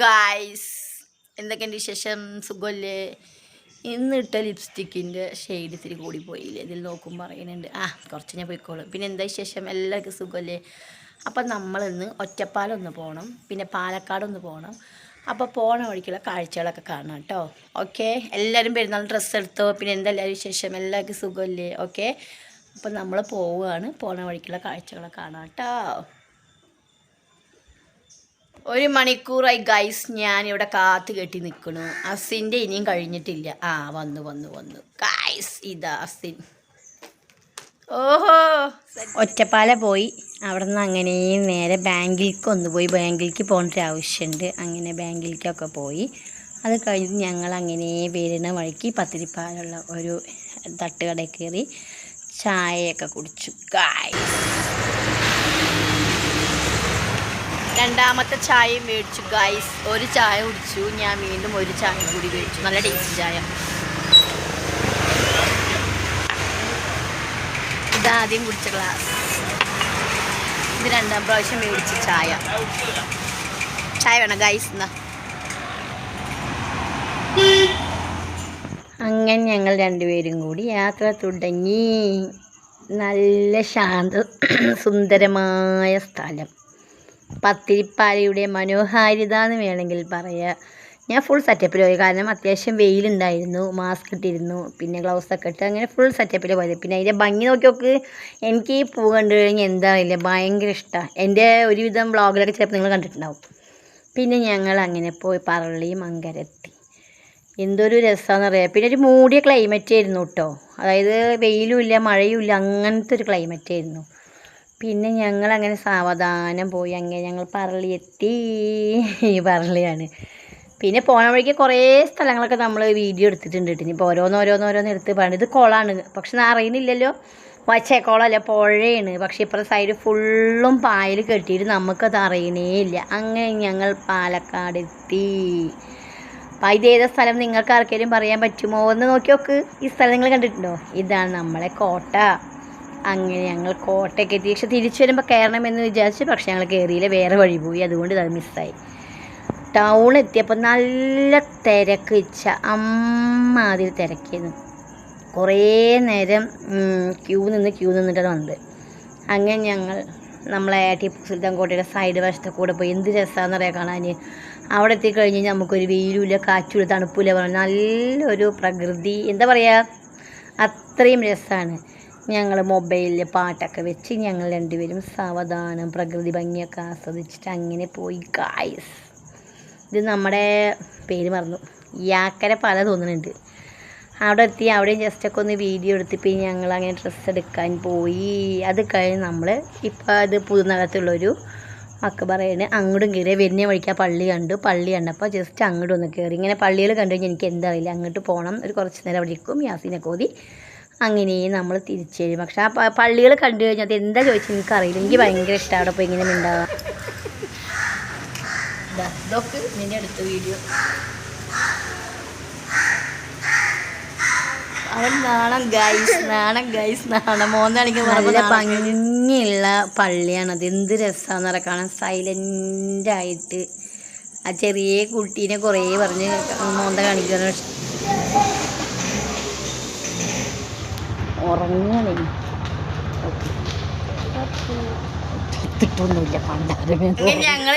Guys, എന്തൊക്കെയുണ്ട് വിശേഷം? സുഖമല്ലേ? ഇന്നിട്ട ലിപ്സ്റ്റിക്കിൻ്റെ ഷെയ്ഡ് ഇത്തിരി കൂടി പോയില്ലേ? ഇതിൽ നോക്കുമ്പോൾ പറയുന്നുണ്ട് കുറച്ച് ഞാൻ പോയിക്കോളും. പിന്നെ എന്താ വിശേഷം? എല്ലാവർക്കും സുഖമല്ലേ? അപ്പം നമ്മളിന്ന് ഒറ്റപ്പാലം പോകണം, പിന്നെ പാലക്കാടൊന്ന് പോകണം. അപ്പോൾ പോണ വഴിക്കുള്ള കാഴ്ചകളൊക്കെ കാണാം കേട്ടോ. ഓക്കെ, എല്ലാവരും പെരുന്നാൾ ഡ്രസ്സ് എടുത്തോ? പിന്നെ എന്താ എല്ലാവരും വിശേഷം? എല്ലാവർക്കും സുഖമല്ലേ? ഓക്കെ, അപ്പം നമ്മൾ പോവുകയാണ്. പോണ വഴിക്കുള്ള കാഴ്ചകളൊക്കെ കാണാം കേട്ടോ. 1 മണിക്കൂറായി ഗൈസ്, ഞാനിവിടെ കാത്ത് കെട്ടി നിൽക്കണു. അസിൻ്റെ ഇനിയും കഴിഞ്ഞിട്ടില്ല. വന്നു ഗൈസ്, ഇതാ അസിൻ. ഓഹോ, ഒറ്റപ്പാല പോയി. അവിടെ നിന്ന് അങ്ങനെ നേരെ ബാങ്കിലേക്ക് പോയി. ബാങ്കിലേക്ക് പോകേണ്ട ഒരു ആവശ്യമുണ്ട്. അങ്ങനെ ബാങ്കിലേക്കൊക്കെ പോയി. അത് കഴിഞ്ഞ് ഞങ്ങൾ അങ്ങനെ വരുന്ന വഴിക്ക് പത്തിരിപ്പാലുള്ള ഒരു തട്ടുകടയിൽ കയറി ചായയൊക്കെ കുടിച്ചു ഗൈസ്. രണ്ടാമത്തെ ചായയും മേടിച്ചു ഗൈസ്. ഒരു ചായ കുടിച്ചു, ഞാൻ വീണ്ടും ഒരു ചായ കൂടി മേടിച്ചു. നല്ല ടേസ്റ്റ് ചായ. ഇതാദ്യം കുടിച്ച ഗ്ലാസ്, ഇത് രണ്ടാം പ്രാവശ്യം മേടിച്ച ചായ. ചായ വേണം ഗൈസ് എന്നാ. അങ്ങനെ ഞങ്ങൾ രണ്ടുപേരും കൂടി യാത്ര തുടങ്ങി. നല്ല സുന്ദരമായ സ്ഥലം, പത്തിരിപ്പാലയുടെ മനോഹാരിത എന്ന് വേണമെങ്കിൽ പറയാം. ഞാൻ ഫുൾ സെറ്റപ്പിൽ പോയി, കാരണം അത്യാവശ്യം വെയിലുണ്ടായിരുന്നു. മാസ്ക് ഇട്ടിരുന്നു, പിന്നെ ഗ്ലൗസൊക്കെ ഇട്ട് അങ്ങനെ ഫുൾ സെറ്റപ്പിൽ പോയത്. പിന്നെ അതിൻ്റെ ഭംഗി നോക്കി എനിക്ക് ഈ പൂ കണ്ടു കഴിഞ്ഞാൽ എന്താ അറിയില്ല, ഭയങ്കര ഇഷ്ടമാണ്. എൻ്റെ ഒരുവിധം വ്ളോഗിലൊക്കെ ചിലപ്പോൾ നിങ്ങൾ കണ്ടിട്ടുണ്ടാവും. പിന്നെ ഞങ്ങൾ അങ്ങനെ പോയി പറളി മങ്കരെത്തി. എന്തൊരു രസമാണെന്ന് അറിയാം. പിന്നെ ഒരു മൂടിയ ക്ലൈമറ്റ് ആയിരുന്നു കേട്ടോ, അതായത് വെയിലും ഇല്ല മഴയും ഇല്ല, അങ്ങനത്തെ ഒരു ക്ലൈമറ്റ് ആയിരുന്നു. പിന്നെ ഞങ്ങളങ്ങനെ സാവധാനം പോയി. അങ്ങനെ ഞങ്ങൾ പറളി എത്തി. പറളിയാണ്. പിന്നെ പോണ വഴിക്ക് കുറേ സ്ഥലങ്ങളൊക്കെ നമ്മൾ വീഡിയോ എടുത്തിട്ടുണ്ട് കേട്ടോ. ഇനിയിപ്പോൾ ഓരോന്നോരോന്ന് എടുത്ത് പറയണം. ഇത് കുളമാണ്, പക്ഷെ അറിയുന്നില്ലല്ലോ. കുളമല്ല, പുഴയാണ്. പക്ഷെ ഇപ്പുറത്തെ സൈഡ് ഫുള്ളും പായൽ കെട്ടിയിട്ട് നമുക്കത് അറിയണേ ഇല്ല. അങ്ങനെ ഞങ്ങൾ പാലക്കാട് എത്തി. അപ്പം ഇതേതാ സ്ഥലം നിങ്ങൾക്ക് ആർക്കെങ്കിലും പറയാൻ പറ്റുമോ എന്ന് നോക്കി. ഈ സ്ഥലം നിങ്ങൾ കണ്ടിട്ടുണ്ടോ? ഇതാണ് നമ്മളെ കോട്ട. അങ്ങനെ ഞങ്ങൾ കോട്ടയ്ക്ക് എത്തി. പക്ഷെ തിരിച്ചു വരുമ്പോൾ കയറണമെന്ന് വിചാരിച്ചു, പക്ഷെ ഞങ്ങൾ കയറിയില്ല, വേറെ വഴി പോയി. അതുകൊണ്ട് അത് മിസ്സായി. ടൗൺ എത്തിയപ്പോൾ നല്ല തിരക്ക് വെച്ച അമ്മാതിരി തിരക്കിയിരുന്നു. കുറേ നേരം ക്യൂ നിന്നിട്ടാണ് വന്നത്. അങ്ങനെ ഞങ്ങൾ നമ്മളെ ടിപ്പു സുൽത്താൻ കോട്ടയുടെ സൈഡ് വശത്തെ കൂടെ പോയി. എന്ത് രസമാണെന്ന് അറിയാം കാണാൻ. അവിടെ എത്തിക്കഴിഞ്ഞ് നമുക്കൊരു വെയിലുമില്ല കാറ്റുമില്ല തണുപ്പില്ല, പറഞ്ഞു നല്ലൊരു പ്രകൃതി, എന്താ പറയുക, അത്രയും രസമാണ്. ഞങ്ങൾ മൊബൈലിൽ പാട്ടൊക്കെ വെച്ച് ഞങ്ങൾ രണ്ടുപേരും സാവധാനം പ്രകൃതി ഭംഗിയൊക്കെ ആസ്വദിച്ചിട്ട് അങ്ങനെ പോയി ഗായ്സ്. ഇത് നമ്മുടെ പേര് മറന്നു, യാക്കര പാല തോന്നുന്നുണ്ട്. അവിടെ എത്തി. അവിടെയും ജസ്റ്റൊക്കെ ഒന്ന് വീഡിയോ എടുത്ത് പിന്നെ ഞങ്ങൾ അങ്ങനെ ഡ്രസ്സ് എടുക്കാൻ പോയി. അത് കഴിഞ്ഞ് നമ്മൾ ഇപ്പോൾ അത് പുതുനഗരത്തുള്ളൊരു മക്കബറയാണ്. അങ്ങോട്ടും കയറി വരുന്ന വഴിക്ക് പള്ളി കണ്ടപ്പോൾ ജസ്റ്റ് അങ്ങോട്ട് ഒന്ന് കയറി. ഇങ്ങനെ പള്ളികൾ കണ്ടു കഴിഞ്ഞാൽ എനിക്ക് എന്താ അറിയില്ല, അങ്ങോട്ട് പോകണം. ഒരു കുറച്ച് നേരം അവിടെ ഇരിക്കും, യാസീനൊക്കെ ഓതി അങ്ങനെ നമ്മൾ തിരിച്ചു വരും. പക്ഷെ ആ പള്ളികൾ കണ്ടു കഴിഞ്ഞാൽ അത് എന്താ ചോദിച്ചാൽ എനിക്കറിയില്ല. എനിക്ക് ഭയങ്കര ഇഷ്ടമാണ് അവിടെ പോയി ഇങ്ങനെ ഉണ്ടാകാം. ഇതൊക്കെ നിന്റെ അടുത്ത വീഡിയോ. അവൻ നാണം ഗൈസ് മോന്നാണെങ്കിൽ നല്ല ഭംഗിയുള്ള പള്ളിയാണത്. എന്ത് രസമാണെന്ന് പറയാൻ, കാണാൻ സൈലൻ്റായിട്ട്. ആ ചെറിയ കുട്ടീനെ കുറേ പറഞ്ഞ് മോന്ത കാണിക്കാൻ ഉറങ്ങണേ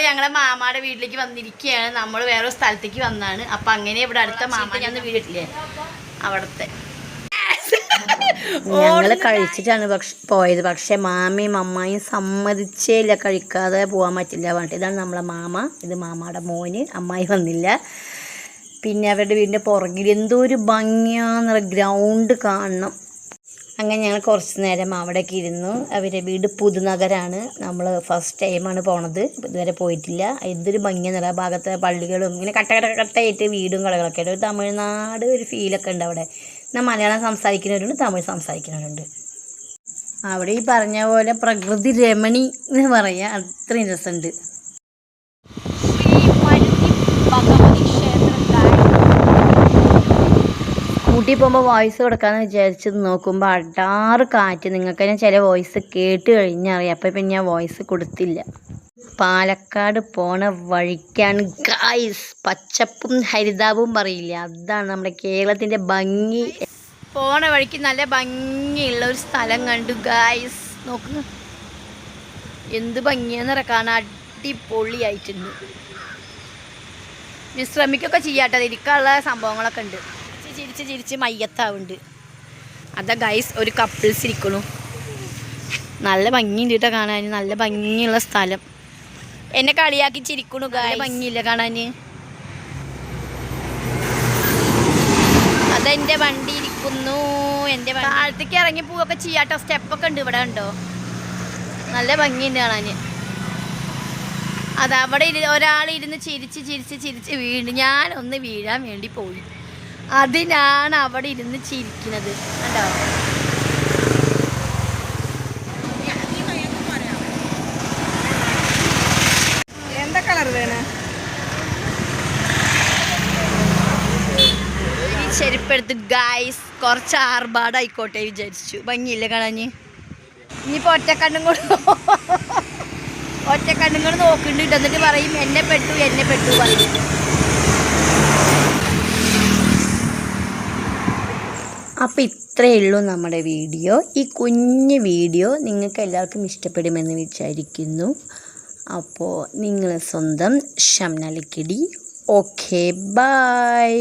ഞങ്ങളെ മാമാടെ വീട്ടിലേക്ക് വന്നിരിക്കുകയാണ്. നമ്മൾ വേറെ സ്ഥലത്തേക്ക് വന്നാണ്. അപ്പം അങ്ങനെ ഇവിടെ അടുത്ത മാമ ഞാൻ വീട്ടില്ലേ അവിടുത്തെ ഞങ്ങൾ കഴിച്ചിട്ടാണ് പോയത്. പക്ഷെ മാമയും അമ്മായും സമ്മതിച്ചേ ഇല്ല, കഴിക്കാതെ പോകാൻ പറ്റില്ല പറഞ്ഞിട്ട്. ഇതാണ് നമ്മളെ മാമ, ഇത് മാമാടെ മോന്. അമ്മായി വന്നില്ല. പിന്നെ അവരുടെ വീടിൻ്റെ പുറകിൽ എന്തോ ഒരു ഭംഗിയാന്ന് ഗ്രൗണ്ട് കാണണം. അങ്ങനെ ഞങ്ങൾ കുറച്ച് നേരം അവിടേക്ക് ഇരുന്നു. അവരുടെ വീട് പുതുനഗരാണ്. നമ്മൾ ഫസ്റ്റ് ടൈമാണ് പോണത്, ഇതുവരെ പോയിട്ടില്ല. എന്തൊരു ഭംഗിയെന്ന് ആ ഭാഗത്തെ പള്ളികളും ഇങ്ങനെ കട്ടയായിട്ട് വീടും കടകളൊക്കെ ആയിട്ട് ഒരു തമിഴ്നാട് ഒരു ഫീലൊക്കെ ഉണ്ട് അവിടെ. എന്നാൽ മലയാളം സംസാരിക്കുന്നവരുണ്ട്, തമിഴ് സംസാരിക്കുന്നവരുണ്ട്. അവിടെ ഈ പറഞ്ഞ പോലെ പ്രകൃതി രമണി എന്ന് പറയാം, അത്രയും രസമുണ്ട്. ഊട്ടി പോകുമ്പോൾ വോയിസ് കൊടുക്കാമെന്ന് വിചാരിച്ച് നോക്കുമ്പോൾ അടാറ് കാറ്റ്. നിങ്ങൾക്ക് തന്നെ ചില വോയിസ് കേട്ട് കഴിഞ്ഞറിയാം. അപ്പം പിന്നെ ഞാൻ വോയിസ് കൊടുത്തില്ല. പാലക്കാട് പോണ വഴിക്കാണ് ഗായ്സ്. പച്ചപ്പും ഹരിതാപവും പറയില്ല, അതാണ് നമ്മുടെ കേരളത്തിൻ്റെ ഭംഗി. പോണ വഴിക്ക് നല്ല ഭംഗിയുള്ള ഒരു സ്ഥലം കണ്ടു ഗായ്സ്. നോക്കുക, എന്ത് ഭംഗിയാന്ന് കാണാൻ, അടിപൊളിയായിട്ടുണ്ട്. വിശ്രമിക്കൊക്കെ ചെയ്യാട്ടത്, ഇരിക്കാനുള്ള സംഭവങ്ങളൊക്കെ ഉണ്ട്. ചിരിച്ച് ചിരിച്ച് മയ്യത്താവുന്നുണ്ട്. അതാ ഗൈസ് ഒരു കപ്പിൾസ് ഇരിക്കണു. നല്ല ഭംഗിയുണ്ട് കേട്ടോ കാണാൻ, നല്ല ഭംഗിയുള്ള സ്ഥലം. എന്നെ കളിയാക്കി ചിരിക്കണു, ഭംഗിയില്ല കാണാൻ. അതെൻ്റെ വണ്ടി ഇരിക്കുന്നു. എൻ്റെ താഴത്തേക്ക് ഇറങ്ങി പോവൊക്കെ ചെയ്യാട്ടോ, സ്റ്റെപ്പൊക്കെ ഉണ്ട് ഇവിടെ, ഉണ്ടോ? നല്ല ഭംഗിയുണ്ട് കാണാൻ. അതവിടെ ഒരാൾ ഇരുന്ന് ചിരിച്ച് ചിരിച്ച് ചിരിച്ച് വീണ്, ഞാനൊന്ന് വീഴാൻ വേണ്ടി പോയി. അതിനാണ് അവിടെ ഇരുന്ന് ചിരിക്കുന്നത്, കണ്ടോ? എന്താ കളർ വേണേ? ഈ ചെരുപ്പെടുത്ത് ഗായ്സ് കുറച്ച് ആർഭാടായിക്കോട്ടെ വിചാരിച്ചു. ഭംഗിയില്ല കാണാൻ. ഇനിയിപ്പോൾ ഒറ്റക്കണ്ണും കൂടെ നോക്കുന്നുണ്ട്. എന്നിട്ട് പറയും എന്നെ പെട്ടു പറയും. അപ്പോൾ ഇത്രയേ ഉള്ളൂ നമ്മുടെ വീഡിയോ. ഈ കുഞ്ഞ് വീഡിയോ നിങ്ങൾക്ക് എല്ലാവർക്കും ഇഷ്ടപ്പെടുമെന്ന് വിചാരിക്കുന്നു. അപ്പോൾ നിങ്ങളെ സ്വന്തം ഷംന ലിക്കിടി. Okay, by.